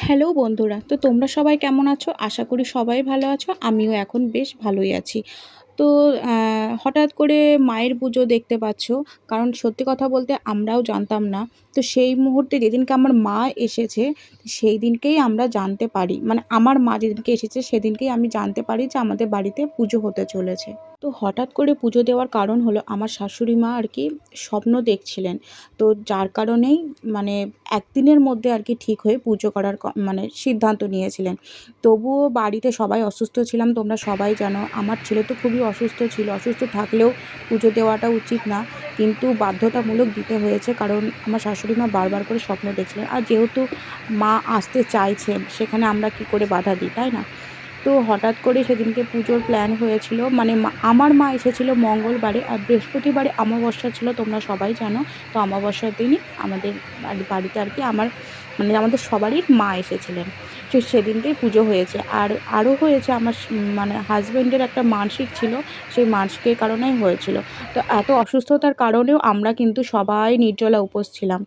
Hello বন্ধুরা, তো তোমরা সবাই কেমন আছো? আশা করি সবাই ভালো আছো। আমিও এখন বেশ ভালোই আছি। তো হঠাৎ করে মায়ের পুজো দেখতে পাচ্ছ। কারণ সত্যি কথা বলতে আমরাও জানতাম না। তো সেই মুহূর্তে যেদিনকে আমার মা এসেছে, সেই দিনকেই আমরা জানতে পারি। মানে আমার মা যেদিনকে এসেছে সেদিনকেই আমি জানতে পারি যে আমাদের বাড়িতে পুজো হতে চলেছে। তো হঠাৎ করে পুজো দেওয়ার কারণ হলো আমার শাশুড়ি মা আরকি স্বপ্ন দেখছিলেন। তো যার কারণেই মানে একদিনের মধ্যে আরকি ঠিক হয়ে পুজো করার মানে সিদ্ধান্ত নিয়েছিলেন। তবুও বাড়িতে সবাই অসুস্থ ছিলাম, তোমরা সবাই জানো। আমার ছেলে তো খুবই অসুস্থ ছিল। অসুস্থ থাকলেও পুজো দেওয়াটা উচিত না। কিন্তু বাধ্যতামূলক দিতে হয়েছে, কারণ আমার শাশুড়ি মা বারবার করে স্বপ্ন দেখছিলেন। আর যেহেতু মা আসতে চাইছেন, সেখানে আমরা কী করে বাধা দিই, তাই না? তো হঠাৎ করে সেদিনকে পুজোর প্ল্যান হয়েছিল। মানে আমার মা এসেছিল মঙ্গলবারে, আর বৃহস্পতিবারে অমাবস্যা ছিল, তোমরা সবাই জানো। তো অমাবস্যার দিনই আমাদের বাড়িতে আর কি মানে আমাদের সবারই মা এসেছিলেন। তো সেদিনকেই পুজো হয়েছে। আর আরও হয়েছে আমার মানে হাজব্যান্ডের একটা মানসিক ছিল, সেই মানসিকের কারণেই হয়েছিল। তো এত অসুস্থতার কারণেও আমরা কিন্তু সবাই নির্জলা উপোস ছিলাম।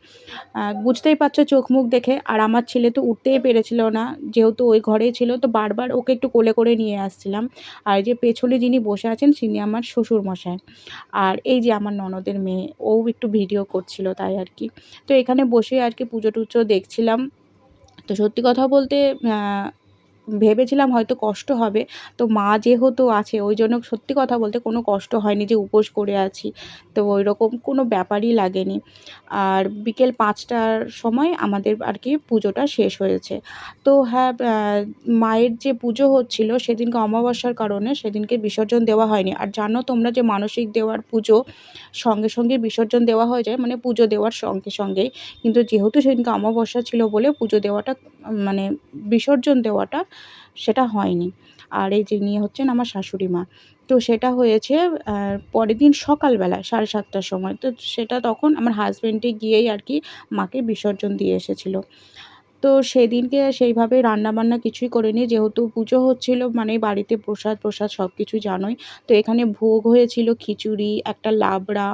বুঝতেই পারছো চোখ মুখ দেখে। আর আমার ছেলে তো উঠতেই পেরেছিল না, যেহেতু ওই ঘরেই ছিল। তো বারবার ওকে একটু কোলে করে নিয়ে আসছিলাম। আর এই যে পেছনে যিনি বসে আছেন তিনি আমার শ্বশুরমশাই। আর এই যে আমার ননদের মেয়ে, ও একটু ভিডিও করছিল তাই আর কি। তো এখানে বসে আর কি পুজো টুজো দেখছিলাম। তো সত্যি কথা বলতে ভেবেছিলাম হয়তো কষ্ট হবে। তো মা যেহেতু আছে ওই জন্য সত্যি কথা বলতে কোনো কষ্ট হয়নি যে উপোস করে আছি। তো ওইরকম কোনো ব্যাপারই লাগেনি। আর বিকেল ৫টার সময় আমাদের আর কি পুজোটা শেষ হয়েছে। তো হ্যাঁ, মায়ের যে পুজো হচ্ছিল সেদিনকে অমাবস্যার কারণে সেদিনকে বিসর্জন দেওয়া হয়নি। আর জানো তোমরা যে মানসিক দেওয়ার পুজো সঙ্গে, সঙ্গে বিসর্জন দেওয়া হয়ে যায়, মানে পুজো দেওয়ার সঙ্গে, সঙ্গেই। কিন্তু যেহেতু সেদিনকে অমাবস্যা ছিল বলে পুজো দেওয়াটা মানে বিসর্জন দেওয়াটা সেটা হয়নি। আর এই যিনি হচ্ছেন আমার শাশুড়ি মা। তো সেটা হয়েছে পরের দিন সকালবেলায় 7:30টার সময়। তো সেটা তখন আমার হাসব্যান্ডই গিয়েই আর কি মাকে বিসর্জন দিয়ে এসেছিল। তো সেদিনকে সেইভাবে রান্নাবান্না কিছুই করিনি, যেহেতু পুজো হচ্ছিল মানে বাড়িতে প্রসাদ সব কিছু জানোই। তো এখানে ভোগ হয়েছিল খিচুড়ি, একটা লাবড়া,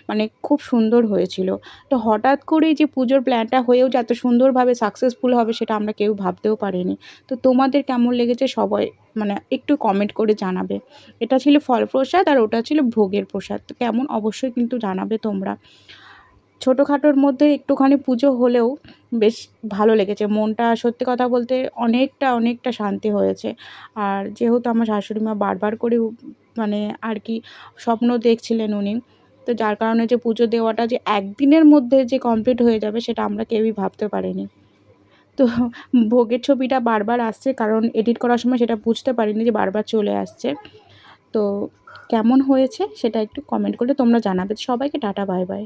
মানে খুব সুন্দর হয়েছিল। তো হঠাৎ করেই যে পুজোর প্ল্যানটা হয়েও যে এত সুন্দরভাবে সাকসেসফুল হবে সেটা আমরা কেউ ভাবতেও পারিনি। তো তোমাদের কেমন লেগেছে সবাই মানে একটু কমেন্ট করে জানাবে। এটা ছিল ফল প্রসাদ আর ওটা ছিল ভোগের প্রসাদ। তো কেমন অবশ্যই কিন্তু জানাবে তোমরা। ছোটোখাটোর মধ্যে একটুখানি পুজো হলেও বেশ ভালো লেগেছে। মনটা সত্যি কথা বলতে অনেকটা শান্তি হয়েছে। আর যেহেতু আমার শাশুড়ি মা বারবার করে মানে আর কি স্বপ্ন দেখছিলেন উনি। তো যার কারণে যে পুজো দেওয়াটা যে একদিনের মধ্যে যে কমপ্লিট হয়ে যাবে সেটা আমরা কেউই ভাবতে পারিনি। তো ভোগের ছবিটা বারবার আসছে, কারণ এডিট করার সময় সেটা বুঝতে পারিনি যে বারবার চলে আসছে। তো কেমন হয়েছে সেটা একটু কমেন্ট করে তোমরা জানাবে। সবাইকে টাটা, বাই বাই।